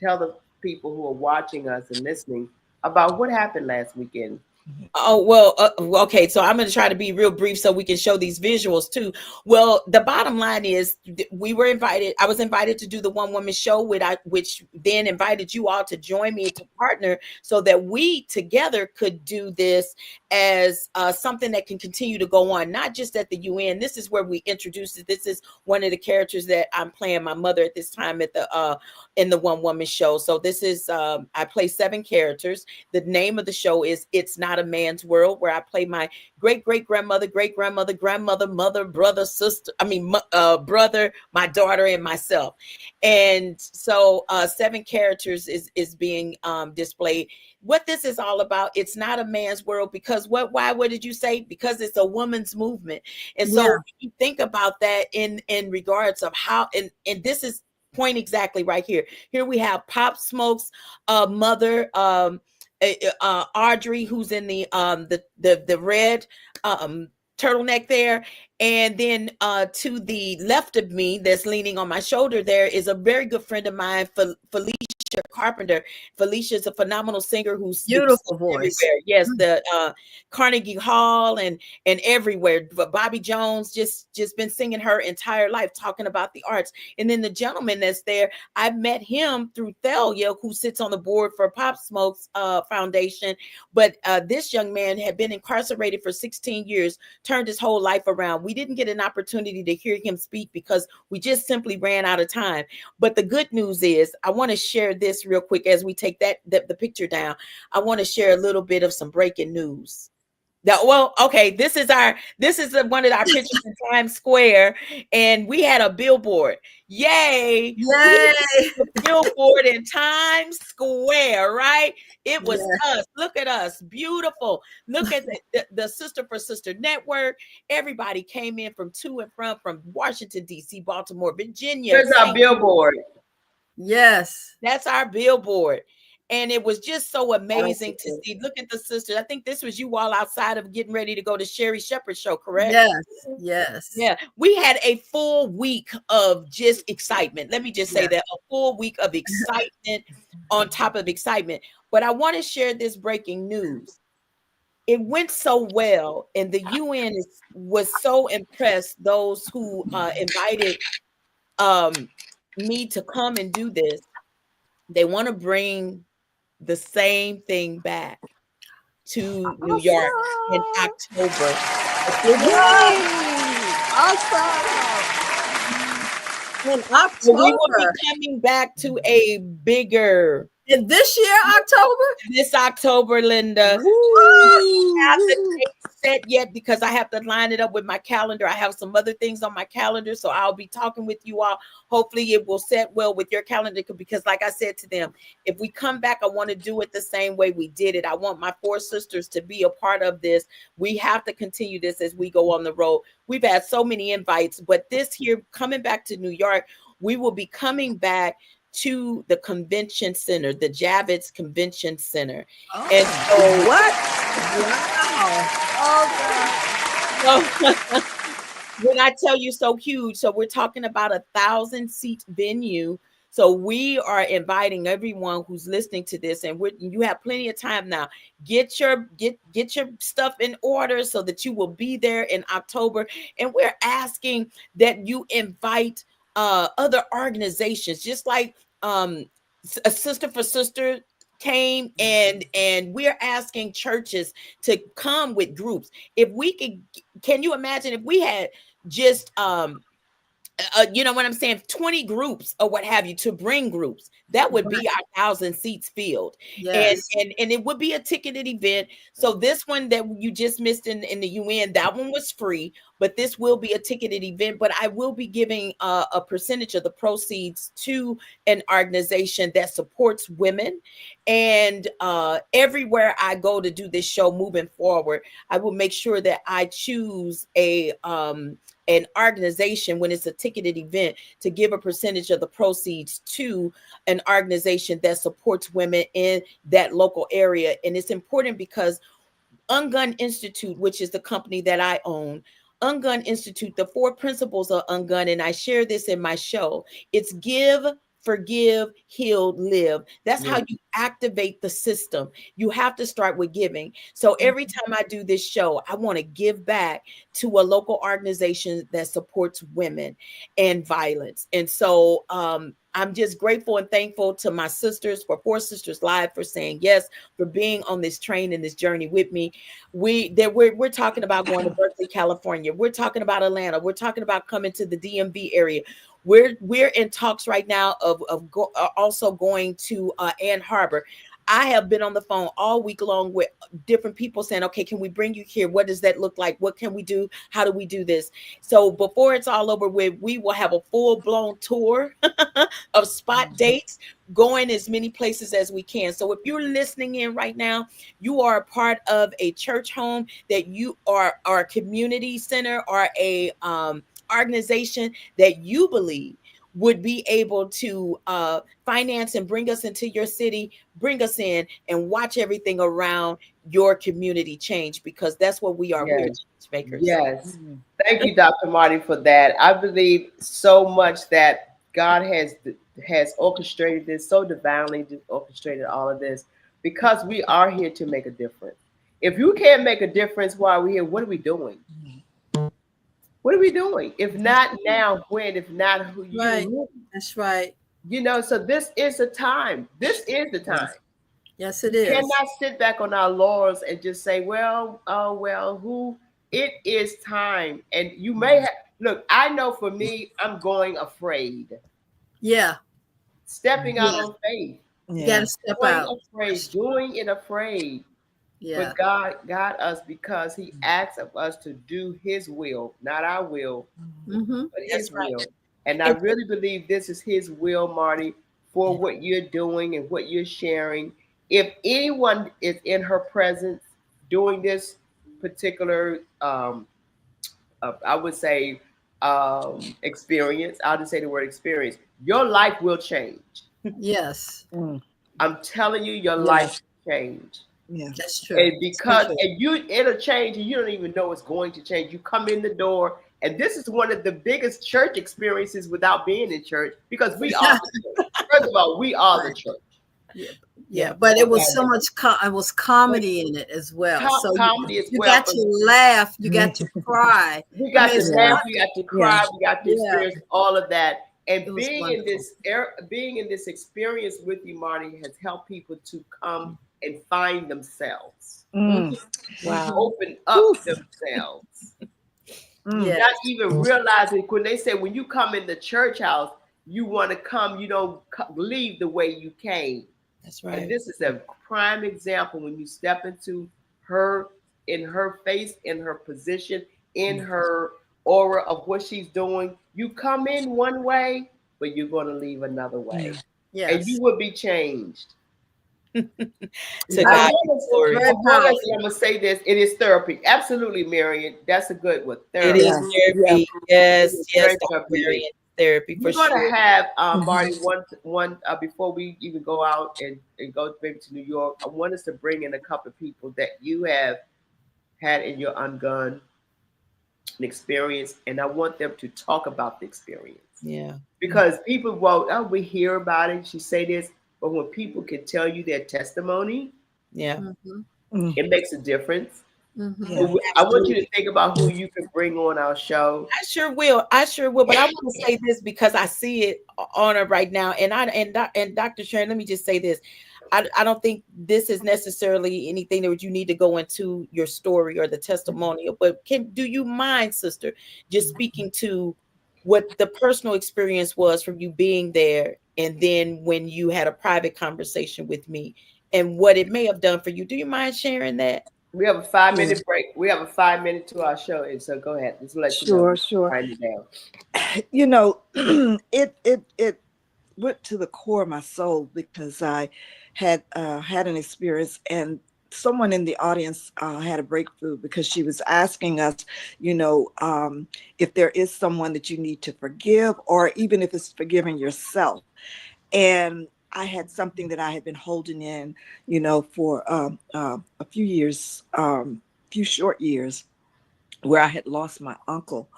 tell the people who are watching us and listening about what happened last weekend.
Oh, well, okay. So I'm going to try to be real brief so we can show these visuals too. Well, the bottom line is we were invited. I was invited to do the one woman show, which then invited you all to join me to partner so that we together could do this as something that can continue to go on, not just at the UN. This is where we introduced it. This is one of the characters that I'm playing, my mother at this time at in the one woman show. So this is, I play 7 characters. The name of the show is It's Not a Man's World, where I play my great-great-grandmother, great-grandmother, grandmother, mother, brother, sister, brother, my daughter, and myself. And so 7 characters is being displayed. What this is all about, it's not a man's world, because what did you say? Because it's a woman's movement. And so you think about that in regards of how, and this is point exactly right here. Here we have Pop Smoke's mother, Audrey, who's in the red turtleneck there. And then to the left of me, that's leaning on my shoulder, there is a very good friend of mine, Felicia Carpenter. Felicia is a phenomenal singer who's
beautiful voice.
Everywhere. Yes, the Carnegie Hall and everywhere. But Bobby Jones just been singing her entire life, talking about the arts. And then the gentleman that's there, I met him through Thalia, who sits on the board for Pop Smoke's foundation. But this young man had been incarcerated for 16 years, turned his whole life around. We didn't get an opportunity to hear him speak because we just simply ran out of time. But the good news is, I want to share this real quick as we take the picture down. I want to share a little bit of some breaking news. Well, okay, this is one of our pictures in Times Square, and we had a billboard. Yay! A billboard in Times Square, right? It was us. Look at us, beautiful. Look at the Sister for Sister Network. Everybody came in from to and from Washington D.C., Baltimore, Virginia.
Here's our billboard.
Yes.
That's our billboard. And it was just so amazing to see. Look at the sisters. I think this was you all outside of getting ready to go to Sherry Shepherd's show, correct?
Yes. Yes.
Yeah. We had a full week of just excitement. Let me just say that, a full week of excitement on top of excitement. But I want to share this breaking news. It went so well, and the UN was so impressed, those who invited me to come and do this. They want to bring the same thing back to New York in October.
In October.
So we will be coming back to a bigger.
In this year, October?
This October, Linda. I don't have the date set yet because I have to line it up with my calendar. I have some other things on my calendar, so I'll be talking with you all. Hopefully it will set well with your calendar, because like I said to them, if we come back, I want to do it the same way we did it. I want my 4 sisters to be a part of this. We have to continue this as we go on the road. We've had so many invites, but this year, coming back to New York, we will be coming back to the convention center, the Javits Convention Center.
Oh,
and so
what?
Wow. Oh, God. So, when I tell you so huge, so we're talking about 1,000-seat venue. So we are inviting everyone who's listening to this, and you have plenty of time now. Get your stuff in order so that you will be there in October. And we're asking that you invite other organizations, just like a Sister for Sister came, and we're asking churches to come with groups. If we can you imagine if we had just you know what I'm saying, 20 groups or what have you, to bring groups, that would be our 1,000 seats filled.
Yes.
And it would be a ticketed event. So this one that you just missed in the UN, that one was free, but this will be a ticketed event. But I will be giving a percentage of the proceeds to an organization that supports women. And everywhere I go to do this show moving forward, I will make sure that I choose an organization, when it's a ticketed event, to give a percentage of the proceeds to an organization that supports women in that local area. And it's important because Ungun Institute, which is the company that I own, Ungun Institute, the 4 principles of Ungun, and I share this in my show, it's give, forgive, heal, live. That's how you activate the system. You have to start with giving. So every time I do this show, I want to give back to a local organization that supports women and violence. And so I'm just grateful and thankful to my sisters for 4SistersLIVE for saying yes, for being on this train and this journey with me. We're talking about going to Berkeley, California. We're talking about Atlanta. We're talking about coming to the DMV area. We're in talks right now of also going to Ann Arbor. I have been on the phone all week long with different people saying, okay, can we bring you here? What does that look like? What can we do? How do we do this? So before it's all over with, we will have a full-blown tour of spot dates, going as many places as we can. So if you're listening in right now, you are a part of a church home, that you are a community center, or a organization that you believe would be able to finance and bring us into your city, bring us in and watch everything around your community change, because that's what we are. We're change makers.
Yes. Thank you, Dr. Marty, for that. I believe so much that God has orchestrated this, so divinely orchestrated all of this, because we are here to make a difference. If you can't make a difference while we're here, what are we doing? What are we doing? If not now, when? If not who you?
Right. That's right.
You know, so this is the time. This is the time.
Yes, it is.
We cannot sit back on our laurels and just say, well, oh, well, who? It is time. And you may have, look, I know for me, I'm going afraid.
Yeah.
Stepping out on faith.
You got to step out.
Doing it afraid.
Yeah.
But God got us because He asks of us to do His will, not our will, but His will. And I really believe this is His will, Marty, for what you're doing and what you're sharing. If anyone is in her presence doing this particular, I would say, experience, I'll just say the word experience, your life will change.
Yes.
I'm telling you, your life will change.
Yeah,
that's true.
And because it'll change and you don't even know it's going to change. You come in the door, and this is one of the biggest church experiences without being in church, because we are the church. First of all, we are the church.
Yeah, but it was so much it was comedy in it as well. So
comedy as
you
well.
got to laugh, you got to cry.
We got to laugh, we got to cry, we got to experience all of that. And being in this experience with you, Marty, has helped people to come and find themselves.
Wow.
Open up themselves. Not even realizing, when they say when you come in the church house, you want to come, you don't leave the way you came.
That's right.
And this is a prime example. When you step into her, in her face, in her position, in her aura of what she's doing, you come in one way, but you're going to leave another way. And you will be changed.
To God be glory.
I'm going to say this. It is therapy. Absolutely, Marion. That's a good one. Therapy.
It is therapy. Yes, Dr. Marion. Therapy for sure.
We're going to have, Marty, one before we even go out and go maybe to New York, I want us to bring in a couple of people that you have had in your ungun experience, and I want them to talk about the experience.
Yeah.
Because people, we hear about it, she say this, but when people can tell you their testimony, it makes a difference. So I want you to think about who you can bring on our show.
I sure will. But I want to say this because I see it on her right now. And Dr. Sharon, let me just say this. I don't think this is necessarily anything that you need to go into your story or the testimonial, but do you mind, sister, just speaking to what the personal experience was from you being there, and then when you had a private conversation with me and what it may have done for you? Do you mind sharing that?
We have a 5-minute break. We have a 5 minute to our show, and so go ahead. Let's let you know.
Sure.
Write it down.
You know, it went to the core of my soul, because I had an experience, and someone in the audience had a breakthrough, because she was asking us, if there is someone that you need to forgive, or even if it's forgiving yourself. And I had something that I had been holding in, for a few years, few short years, where I had lost my uncle,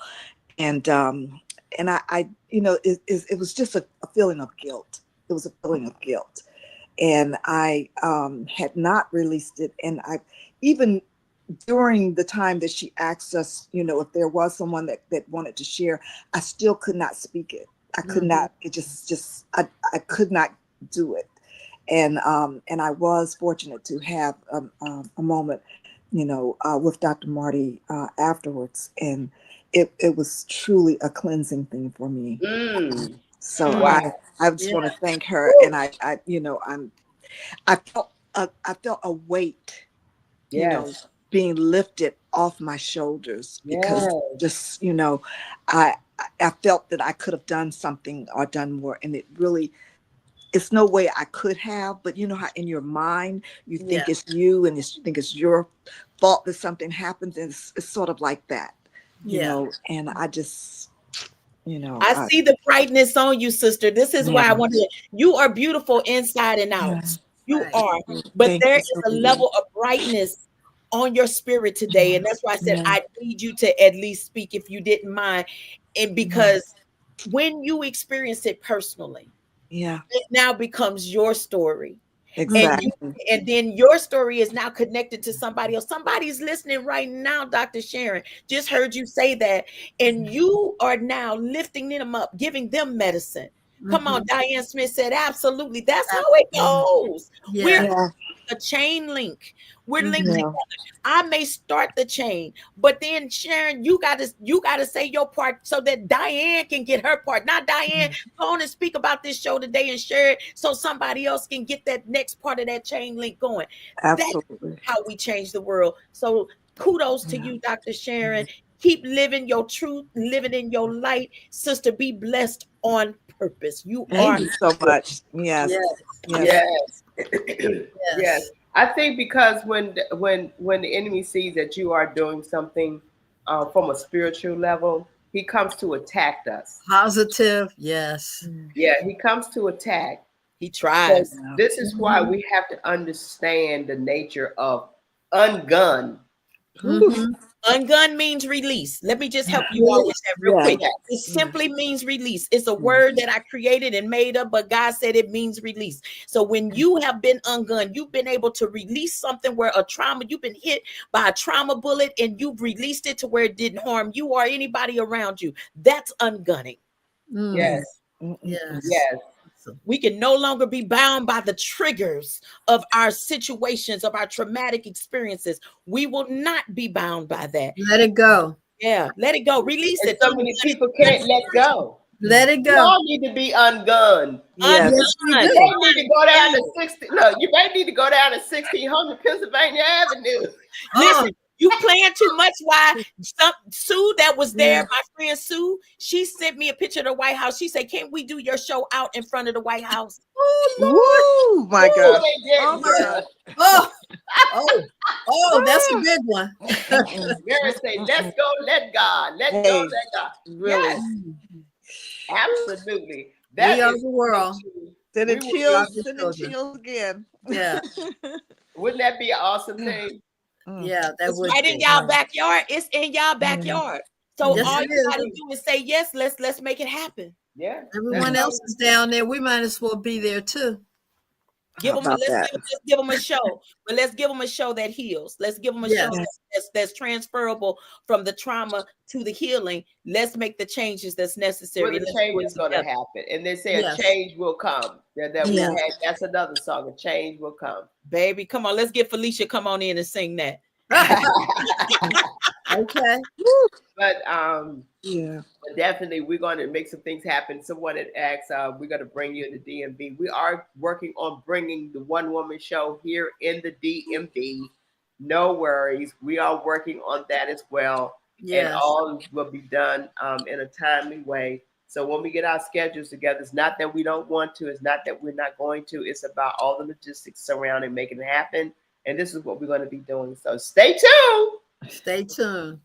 and I it was just a feeling of guilt. It was a feeling of guilt, and I had not released it. And I, even during the time that she asked us, if there was someone that wanted to share, I still could not speak it. I could not. It just I could not do it. And I was fortunate to have a moment, with Dr. Marty afterwards, and it was truly a cleansing thing for me. So I just want to thank her, and I felt a weight, being lifted off my shoulders, because just I felt that I could have done something or done more, and it really. It's no way I could have, but you know how in your mind you think it's you, and you think it's your fault that something happens, and it's sort of like that, you know. And I just,
I see the brightness on you, sister. This is why I want to. You are beautiful inside and out. You are, but there is a level of brightness on your spirit today, and that's why I said I need you to at least speak, if you didn't mind, and because when you experience it personally. It now becomes your story.
Exactly.
And then your story is now connected to somebody else. Somebody's listening right now, Dr. Sharon, just heard you say that. And you are now lifting them up, giving them medicine. Come on, Diane Smith said, absolutely. That's how it goes. We're a chain link. We're linked together. I may start the chain, but then Sharon, you gotta say your part so that Diane can get her part. Not Diane, go on and speak about this show today and share it so somebody else can get that next part of that chain link going.
Absolutely.
That's how we change the world. So kudos to you, Dr. Sharon. Keep living your truth, living in your light. Sister, be blessed on purpose.
Thank you so much. Yes.
I think because when the enemy sees that you are doing something from a spiritual level, he comes to attack us.
Positive, yes.
Yeah, he comes to attack.
He tries.
So this is why we have to understand the nature of ungun.
Ungun means release. Let me just help you all with that real quick. It simply means release. It's a word that I created and made up, but God said it means release. So when you have been ungun, you've been able to release something where a trauma, you've been hit by a trauma bullet and you've released it to where it didn't harm you or anybody around you. That's ungunning.
Yes.
Yes.
Yes.
We can no longer be bound by the triggers of our situations, of our traumatic experiences. We will not be bound by that.
Let it go.
Yeah, let it go. Release
And
it.
so many people can't let go.
Let it
We
go.
all need to be ungunned.
Yes, we
You
do.
may need to go down to 60. No, you may need to go down to 1600 Pennsylvania Avenue.
Listen, you playing too much. Why? Sue, that was there, my friend Sue, she sent me a picture of the White House. She said, "Can't we do your show out in front of the White House?"
Oh my God.
Oh my God.
Oh, that's a big one.
Mary say, "Let's go, let God. Let's go, let God."
Really?
Yes, absolutely.
We are the world.
Send it
We
chills. Send it chills again.
Yeah.
Wouldn't that be an awesome thing?
Yeah, that
It's
would
right
be.
in y'all backyard. It's in y'all backyard. So
Yes,
all
it
you
is.
gotta do is say yes. Let's make it happen.
Yeah.
Everyone else is down there. We might as well be there too.
Give them. Let's give them a show, but let's give them a show that heals. Let's give them a show that's transferable from the trauma to the healing. Let's make the changes that's necessary.
Well, the change is going to happen, and they say a change will come. That's another song. A change will come.
Baby, come on. Let's get Felicia. Come on in and sing that.
Okay.
But definitely we're going to make some things happen. Someone had asked, we're going to bring you in the DMV. We are working on bringing the one woman show here in the DMV. No worries. We are working on that as well. Yes. And all will be done in a timely way. So when we get our schedules together, it's not that we don't want to. It's not that we're not going to. It's about all the logistics surrounding making it happen. And this is what we're going to be doing. So stay tuned.
Stay tuned.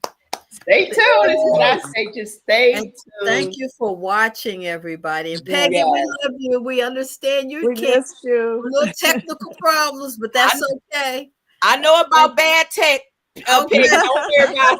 Stay tuned. This is what I say. Just stay tuned.
Thank you for watching, everybody. And Peggy, we love you. We understand your
kids.
Little technical problems, but that's okay.
I know about bad tech. Don't worry about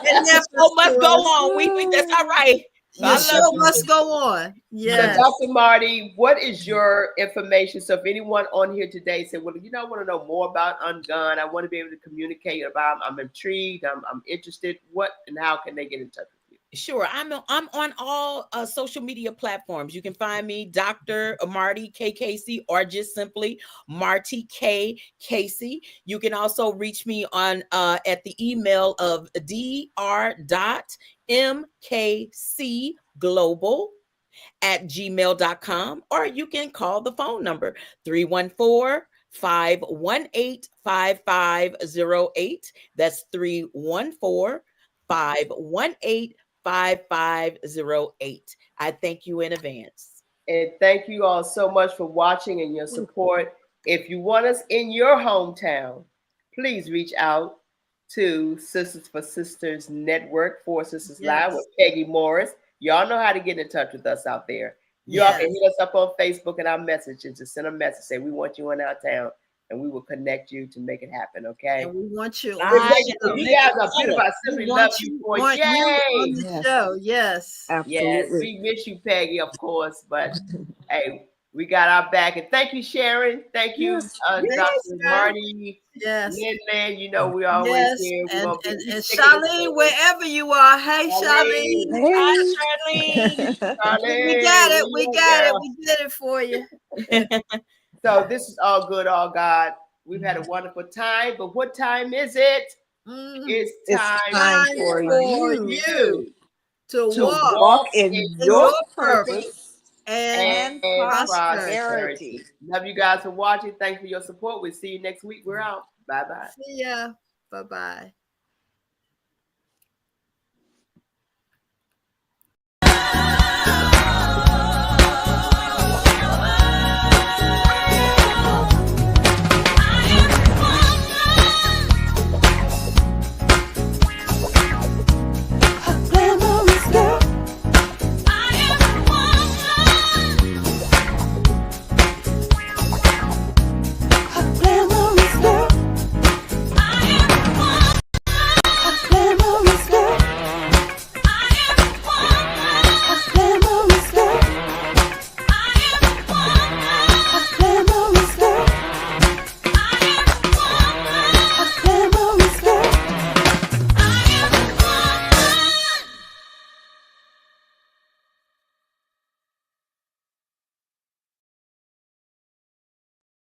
it. So much go on. We think that's all right.
The show must go on. Yes.
So Dr. Marty, what is your information? So if anyone on here today said, well, I want to know more about Ungun. I want to be able to communicate about, I'm intrigued, I'm interested. What and how can they get in touch with you?
Sure. I'm on all social media platforms. You can find me, Dr. Marty K. Casey, or just simply Marty K. Casey. You can also reach me on at the email of dr.mkcglobal@gmail.com, or you can call the phone number 314-518-5508. That's 314-518-5508. I thank you in advance.
And thank you all so much for watching and your support. If you want us in your hometown, please reach out to Sisters for Sisters Network, 4SistersLIVE with Peggy Morris. Y'all know how to get in touch with us out there. Y'all can hit us up on Facebook and our messages. Just send a message, say we want you in our town, and we will connect you to make it happen. Okay.
And we want you.
You guys are beautiful. I simply love you for
on the show. Yes.
Absolutely.
Yes, we miss you, Peggy, of course, but hey, we got our back. And thank you, Sharon. Thank you, Dr. Marty.
Yes.
Lynn, we always here.
And Charlene, wherever you are. Hey, Charlene.
Hi, Charlene.
Charlene.
We got it. We got it. We did it for you.
So this is all good, all God. We've had a wonderful time, but what time is it? It's time for you
to walk
in your purpose
and prosperity.
Love you guys for watching. Thanks for your support. We'll see you next week. We're out. Bye-bye.
See ya. Bye-bye.